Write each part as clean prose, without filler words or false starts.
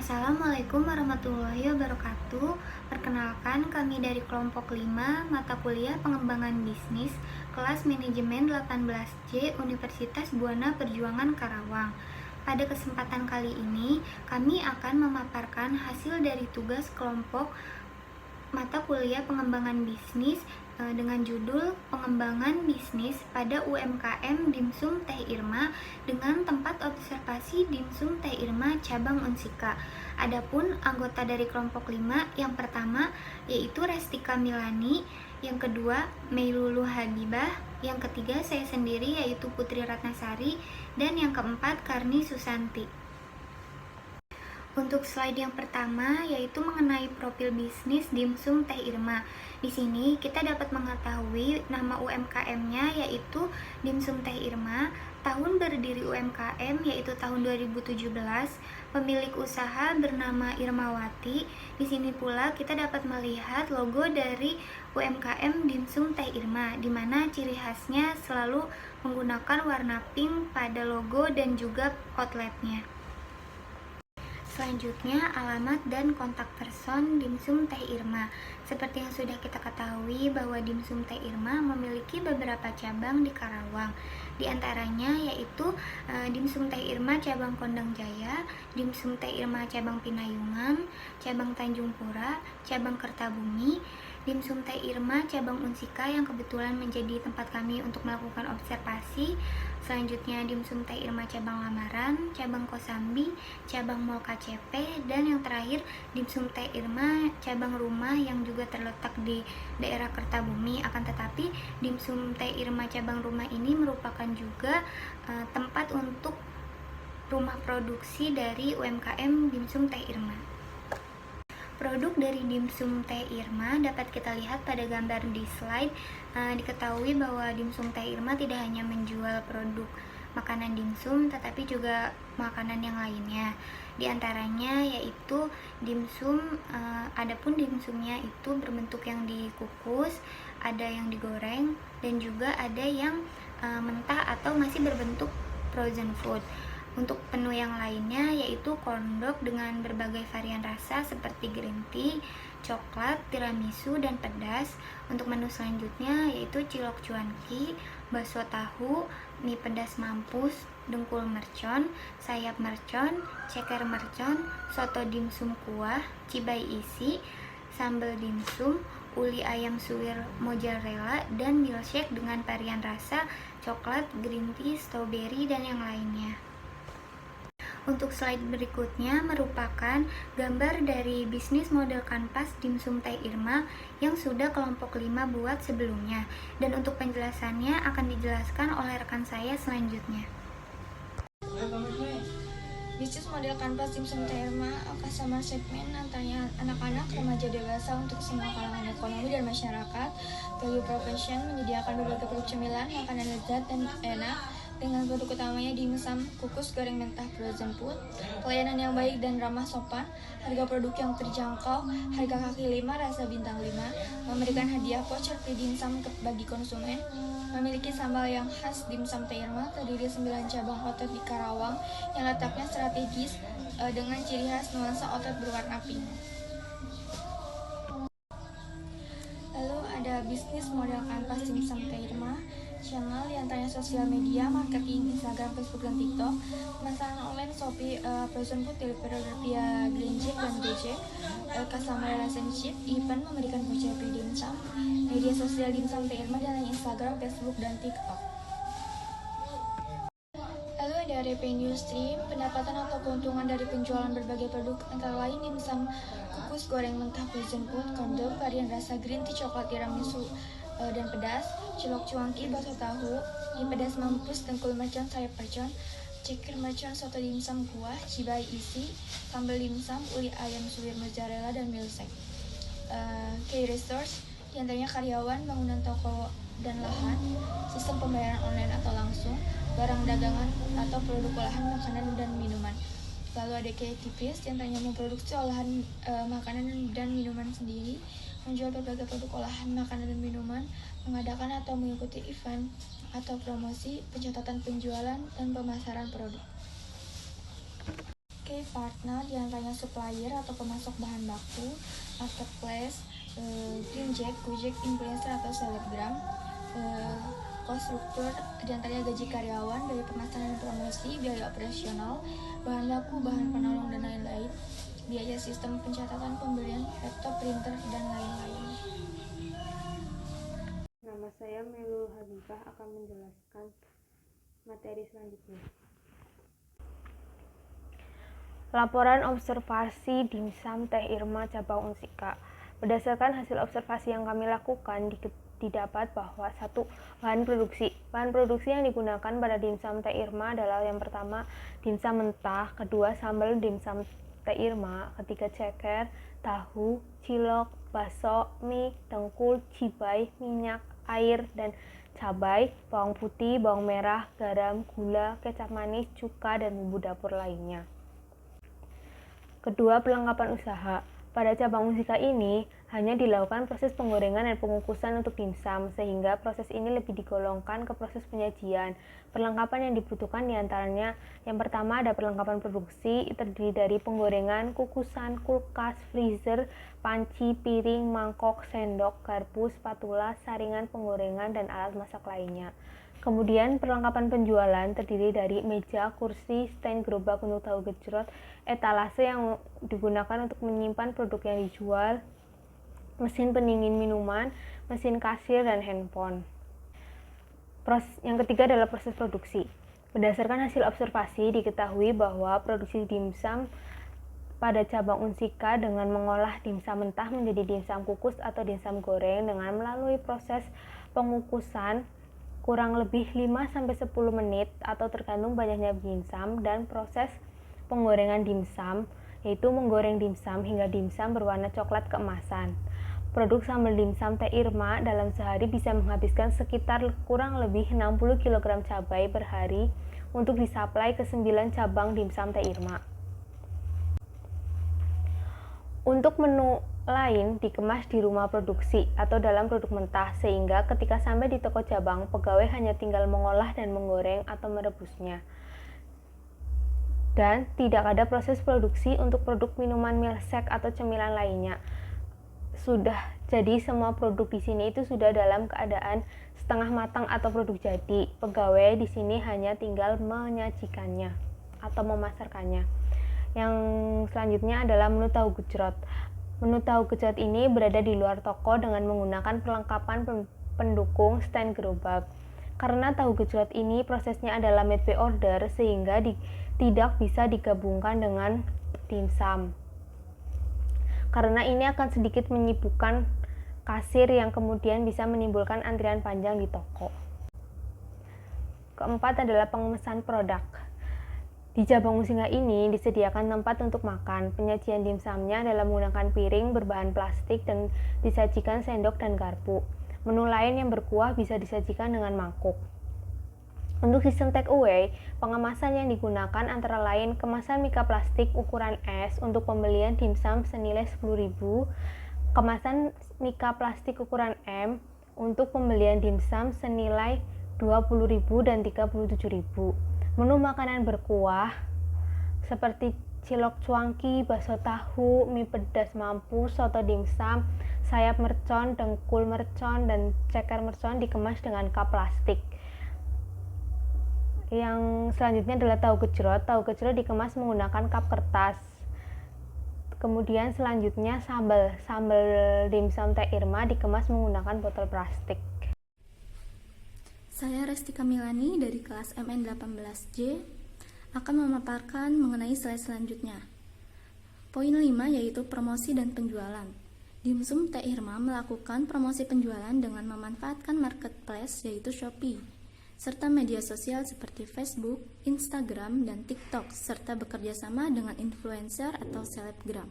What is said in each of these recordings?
Assalamualaikum warahmatullahi wabarakatuh. Perkenalkan, kami dari kelompok 5 mata kuliah pengembangan bisnis kelas manajemen 18C Universitas Buana Perjuangan Karawang. Pada kesempatan kali ini, kami akan memaparkan hasil dari tugas kelompok mata kuliah pengembangan bisnis dengan judul Pengembangan Bisnis pada UMKM Dimsum Teh Irma dengan tempat observasi Dimsum Teh Irma cabang Unsika. Adapun anggota dari kelompok 5 yang pertama yaitu Restika Milani, yang kedua Meilulu Habibah, yang ketiga saya sendiri yaitu Putri Ratnasari, dan yang keempat Karni Susanti. Untuk slide yang pertama yaitu mengenai profil bisnis Dimsum Teh Irma. Di sini kita dapat mengetahui nama UMKM-nya yaitu Dimsum Teh Irma, tahun berdiri UMKM yaitu tahun 2017, pemilik usaha bernama Irmawati. Di sini pula kita dapat melihat logo dari UMKM Dimsum Teh Irma, di mana ciri khasnya selalu menggunakan warna pink pada logo dan juga outletnya. Selanjutnya, alamat dan kontak person Dimsum Teh Irma. Seperti yang sudah kita ketahui bahwa Dimsum Teh Irma memiliki beberapa cabang di Karawang. Di antaranya yaitu Dimsum Teh Irma cabang Kondang Jaya, Dimsum Teh Irma cabang Pinayungan, cabang Tanjung Pura, cabang Kertabumi, Dimsum Teh Irma cabang Unsika yang kebetulan menjadi tempat kami untuk melakukan observasi. Selanjutnya Dimsum Teh Irma cabang Lamaran, cabang Kosambi, cabang Mall KCP, dan yang terakhir Dimsum Teh Irma cabang Rumah yang juga terletak di daerah Kertabumi. Akan tetapi Dimsum Teh Irma cabang Rumah ini merupakan juga tempat untuk rumah produksi dari UMKM Dimsum Teh Irma. Produk dari Dimsum Teh Irma dapat kita lihat pada gambar di slide. Diketahui bahwa Dimsum Teh Irma tidak hanya menjual produk makanan dimsum, tetapi juga makanan yang lainnya. Di antaranya yaitu dimsum, adapun dimsumnya itu berbentuk yang dikukus, ada yang digoreng, dan juga ada yang mentah atau masih berbentuk frozen food. Untuk menu yang lainnya yaitu corn dog dengan berbagai varian rasa seperti green tea, coklat, tiramisu, dan pedas. Untuk menu selanjutnya yaitu cilok cuanki, bakso tahu, mie pedas mampus, dengkul mercon, sayap mercon, ceker mercon, soto dimsum kuah, cibai isi, sambal dimsum, uli ayam suwir mozzarella, dan milkshake dengan varian rasa coklat, green tea, strawberry, dan yang lainnya. Untuk slide berikutnya merupakan gambar dari bisnis model kanvas Dimsum Teh Irma yang sudah kelompok 5 buat sebelumnya. Dan untuk penjelasannya akan dijelaskan oleh rekan saya selanjutnya. Bisnis model kanvas Dimsum Teh Irma customer segmen antaranya anak-anak, remaja, dewasa untuk semua kalangan ekonomi dan masyarakat. Value proposition menyediakan berbagai produk cemilan, makanan lezat dan enak dengan produk utamanya dimsum, kukus, goreng mentah, frozen food. Pelayanan yang baik dan ramah sopan, harga produk yang terjangkau, harga kaki 5, rasa bintang 5, memberikan hadiah voucher free dimsum bagi konsumen. Memiliki sambal yang khas Dimsum Teh Irma, terdiri 9 cabang outlet di Karawang yang letaknya strategis dengan ciri khas nuansa outlet berwarna pink. Lalu ada bisnis model kanvas Dimsum Teh Irma, channel diantaranya sosial media, marketing, Instagram, Facebook, dan TikTok, pemasaran online, Shopee, frozen food, delivery via Greencheck dan Gojek, customer relationship, event, memberikan voucher free dimsum, media sosial Dimsum Teh Irma dan Instagram, Facebook, dan TikTok. Lalu ada revenue stream, pendapatan atau keuntungan dari penjualan berbagai produk antara lain dimsum, kukus, goreng mentah, frozen food, kondom, varian rasa green tea, coklat, tiramisu, dan pedas, cilok cuanki, bakso tahu, mie pedas mampus, dengkul mercon, sayap mercon, ceker mercon, soto dimsum kuah, cibai isi, sambal dimsum, uli ayam suwir mozzarella, dan milkshake. Key resource diantaranya karyawan, bangunan toko dan lahan, sistem pembayaran online atau langsung, barang dagangan atau produk olahan makanan dan minuman. Lalu ada kreativis, diantaranya memproduksi olahan makanan dan minuman sendiri, menjual berbagai produk olahan makanan dan minuman, mengadakan atau mengikuti event atau promosi, pencatatan penjualan, dan pemasaran produk. berbagai partner, diantaranya supplier atau pemasok bahan baku, marketplace, Greenjack, Gojek, influencer atau selebgram, cost struktur, diantaranya gaji karyawan, biaya pemasaran dan promosi, biaya operasional, bahan baku, bahan penolong, dan lain-lain, biaya sistem pencatatan pembelian, laptop, printer, dan lain-lain. Nama saya Melul Habibah akan menjelaskan materi selanjutnya. Laporan observasi Dimsum Teh Irma Cabang Unsika. Berdasarkan hasil observasi yang kami lakukan, didapat bahwa satu, bahan produksi. Bahan produksi yang digunakan pada dimsum Teh Irma adalah yang pertama, dimsum mentah, kedua, sambal dimsum Teh Irma, ketiga, ceker, tahu, cilok, bakso, mie, dengkul, cibai, minyak, air, dan cabai, bawang putih, bawang merah, garam, gula, kecap manis, cuka, dan bumbu dapur lainnya. Kedua, perlengkapan usaha. Pada cabang Unsika ini hanya dilakukan proses penggorengan dan pengukusan untuk dimsum, sehingga proses ini lebih digolongkan ke proses penyajian. Perlengkapan yang dibutuhkan diantaranya, yang pertama ada perlengkapan produksi, terdiri dari penggorengan, kukusan, kulkas, freezer, panci, piring, mangkok, sendok, garpu, spatula, saringan penggorengan, dan alat masak lainnya. Kemudian perlengkapan penjualan terdiri dari meja, kursi, stand gerobak untuk tahu gejrot, etalase yang digunakan untuk menyimpan produk yang dijual, mesin pendingin minuman, mesin kasir, dan handphone. Yang ketiga adalah proses produksi. Berdasarkan hasil observasi, diketahui bahwa produksi dimsum pada cabang Unsika dengan mengolah dimsum mentah menjadi dimsum kukus atau dimsum goreng dengan melalui proses pengukusan kurang lebih 5-10 menit atau tergantung banyaknya dimsum, dan proses penggorengan dimsum, yaitu menggoreng dimsum hingga dimsum berwarna coklat keemasan. Produk sambal dimsum Teh Irma dalam sehari bisa menghabiskan sekitar kurang lebih 60 kg cabai per hari untuk disuplai ke 9 cabang dimsum Teh Irma. Untuk menu lain dikemas di rumah produksi atau dalam produk mentah, sehingga ketika sampai di toko cabang, pegawai hanya tinggal mengolah dan menggoreng atau merebusnya. Dan tidak ada proses produksi untuk produk minuman milkshake atau cemilan lainnya. Jadi semua produk di sini itu sudah dalam keadaan setengah matang atau produk jadi. Pegawai di sini hanya tinggal menyajikannya atau memasarkannya. Yang selanjutnya adalah menu tahu gejrot. Menu tahu gejrot ini berada di luar toko dengan menggunakan perlengkapan pendukung stand gerobak. Karena tahu gejrot ini prosesnya adalah made by order, sehingga tidak bisa digabungkan dengan dimsum. Karena ini akan sedikit menyibukkan kasir yang kemudian bisa menimbulkan antrian panjang di toko. Keempat adalah pengemesan produk. Di cabang Unsika ini disediakan tempat untuk makan. Penyajian dimsumnya adalah menggunakan piring berbahan plastik dan disajikan sendok dan garpu. Menu lain yang berkuah bisa disajikan dengan mangkuk. Untuk sistem take away, pengemasan yang digunakan antara lain kemasan mika plastik ukuran S untuk pembelian dimsum senilai 10.000, kemasan mika plastik ukuran M untuk pembelian dimsum senilai 20.000 dan 37.000. Menu makanan berkuah seperti cilok cuangki, bakso tahu, mie pedas mampus, soto dimsum, sayap mercon, dengkul mercon, dan ceker mercon dikemas dengan cup plastik. Yang selanjutnya adalah tahu gejrot. Tahu gejrot dikemas menggunakan cup kertas. Kemudian selanjutnya sambal dimsum Teh Irma dikemas menggunakan botol plastik. Saya Restika Milani dari kelas MN 18J akan memaparkan mengenai slide selanjutnya. Poin 5 yaitu promosi dan penjualan. Dimsum Teh Irma melakukan promosi penjualan dengan memanfaatkan marketplace yaitu Shopee, serta media sosial seperti Facebook, Instagram, dan TikTok, serta bekerja sama dengan influencer atau selebgram.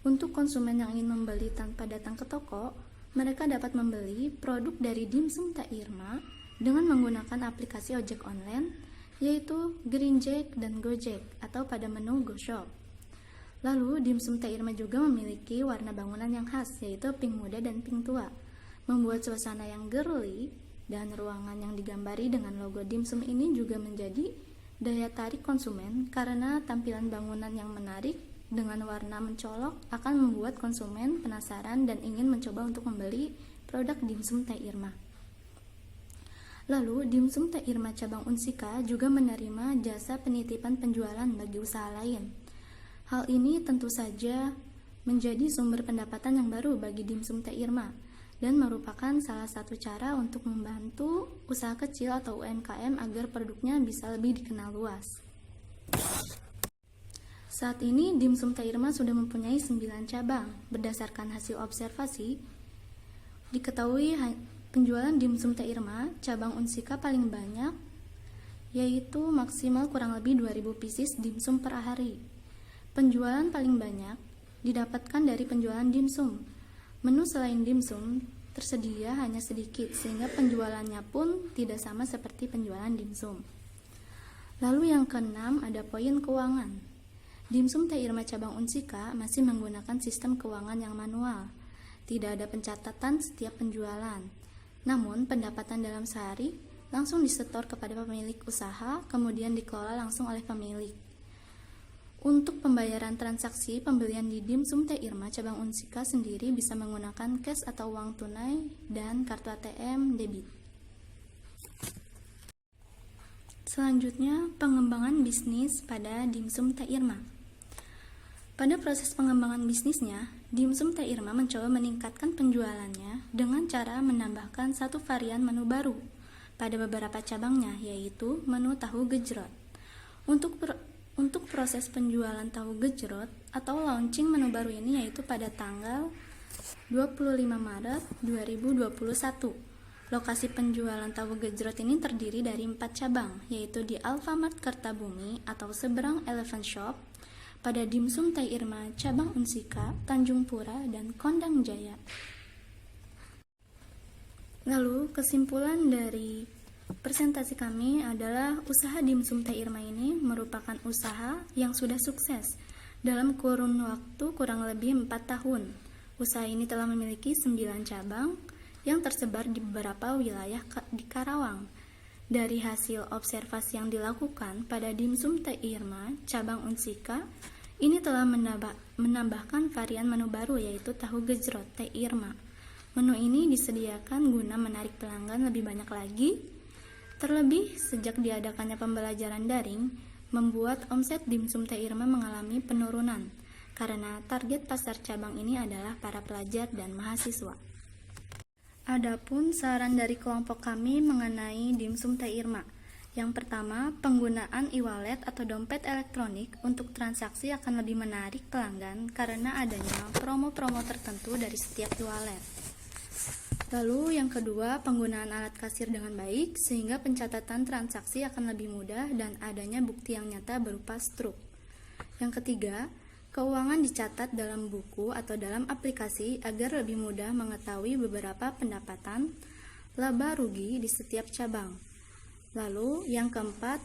Untuk konsumen yang ingin membeli tanpa datang ke toko, mereka dapat membeli produk dari Dimsum Teh Irma dengan menggunakan aplikasi ojek online, yaitu Greenjack dan Gojek, atau pada menu GoShop. Lalu, Dimsum Teh Irma juga memiliki warna bangunan yang khas, yaitu pink muda dan pink tua, membuat suasana yang girly, dan ruangan yang digambari dengan logo dimsum ini juga menjadi daya tarik konsumen karena tampilan bangunan yang menarik dengan warna mencolok akan membuat konsumen penasaran dan ingin mencoba untuk membeli produk dimsum Teh Irma. Lalu, dimsum Teh Irma cabang Unsika juga menerima jasa penitipan penjualan bagi usaha lain. Hal ini tentu saja menjadi sumber pendapatan yang baru bagi dimsum Teh Irma dan merupakan salah satu cara untuk membantu usaha kecil atau UMKM agar produknya bisa lebih dikenal luas. Saat ini, dimsum Teh Irma sudah mempunyai 9 cabang. Berdasarkan hasil observasi, diketahui penjualan dimsum Teh Irma cabang Unsika paling banyak, yaitu maksimal kurang lebih 2000 pieces dimsum per hari. Penjualan paling banyak didapatkan dari penjualan dimsum. Menu selain dimsum tersedia hanya sedikit, sehingga penjualannya pun tidak sama seperti penjualan dimsum. Lalu yang keenam ada poin keuangan. Dimsum Teh Irma cabang Unsika masih menggunakan sistem keuangan yang manual. Tidak ada pencatatan setiap penjualan. Namun, pendapatan dalam sehari langsung disetor kepada pemilik usaha, kemudian dikelola langsung oleh pemilik. Untuk pembayaran transaksi pembelian di dimsum Teh Irma cabang Unsika sendiri bisa menggunakan cash atau uang tunai dan kartu ATM debit. Selanjutnya, pengembangan bisnis pada dimsum Teh Irma. Pada proses pengembangan bisnisnya, dimsum Teh Irma mencoba meningkatkan penjualannya dengan cara menambahkan satu varian menu baru pada beberapa cabangnya, yaitu menu tahu gejrot. Untuk proses penjualan tahu gejrot atau launching menu baru ini yaitu pada tanggal 25 Maret 2021. Lokasi penjualan tahu gejrot ini terdiri dari 4 cabang, yaitu di Alfamart Kertabumi atau seberang Elephant Shop, pada dimsum Teh Irma cabang Unsika, Tanjung Pura, dan Kondang Jaya. Lalu, kesimpulan dari presentasi kami adalah usaha dimsum Teh Irma ini merupakan usaha yang sudah sukses dalam kurun waktu kurang lebih 4 tahun. Usaha ini telah memiliki 9 cabang yang tersebar di beberapa wilayah di Karawang. Dari hasil observasi yang dilakukan pada dimsum Teh Irma cabang Unsika, ini telah menambahkan varian menu baru yaitu tahu gejrot Teh Irma. Menu ini disediakan guna menarik pelanggan lebih banyak lagi. Terlebih, sejak diadakannya pembelajaran daring, membuat omset dimsum Teh Irma mengalami penurunan, karena target pasar cabang ini adalah para pelajar dan mahasiswa. Adapun saran dari kelompok kami mengenai dimsum Teh Irma. Yang pertama, penggunaan e-wallet atau dompet elektronik untuk transaksi akan lebih menarik pelanggan karena adanya promo-promo tertentu dari setiap e-wallet. Lalu yang kedua, penggunaan alat kasir dengan baik sehingga pencatatan transaksi akan lebih mudah dan adanya bukti yang nyata berupa struk. Yang ketiga, keuangan dicatat dalam buku atau dalam aplikasi agar lebih mudah mengetahui beberapa pendapatan, laba rugi di setiap cabang. Lalu yang keempat,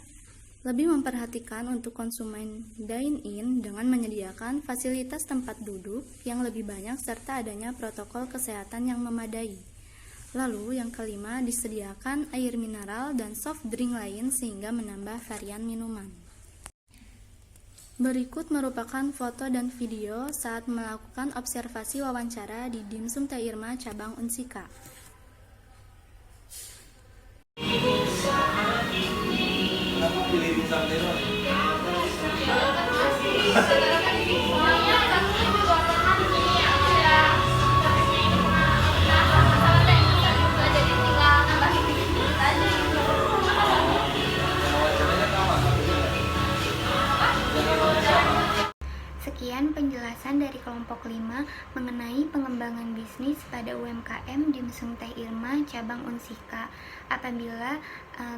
lebih memperhatikan untuk konsumen dine-in dengan menyediakan fasilitas tempat duduk yang lebih banyak serta adanya protokol kesehatan yang memadai. Lalu yang kelima, disediakan air mineral dan soft drink lain sehingga menambah varian minuman. Berikut merupakan foto dan video saat melakukan observasi wawancara di dimsum Teh Irma cabang Unsika. Sekian penjelasan dari kelompok 5 mengenai pengembangan bisnis pada UMKM dimsum Teh Irma cabang Unsika. Apabila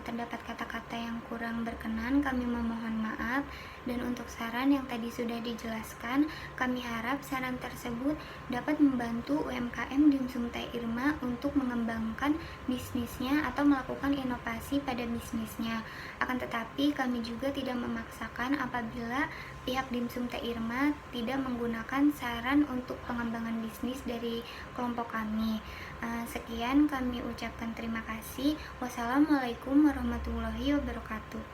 terdapat kata-kata yang kurang berkenan, kami memohon maaf. Dan untuk saran yang tadi sudah dijelaskan, kami harap saran tersebut dapat membantu UMKM dimsum Teh Irma untuk mengembangkan bisnisnya atau melakukan inovasi pada bisnisnya. Akan tetapi kami juga tidak memaksakan apabila pihak dimsum Teh Irma tidak menggunakan saran untuk pengembangan bisnis dari kelompok kami. Sekian kami ucapkan terima kasih. Wassalamualaikum warahmatullahi wabarakatuh.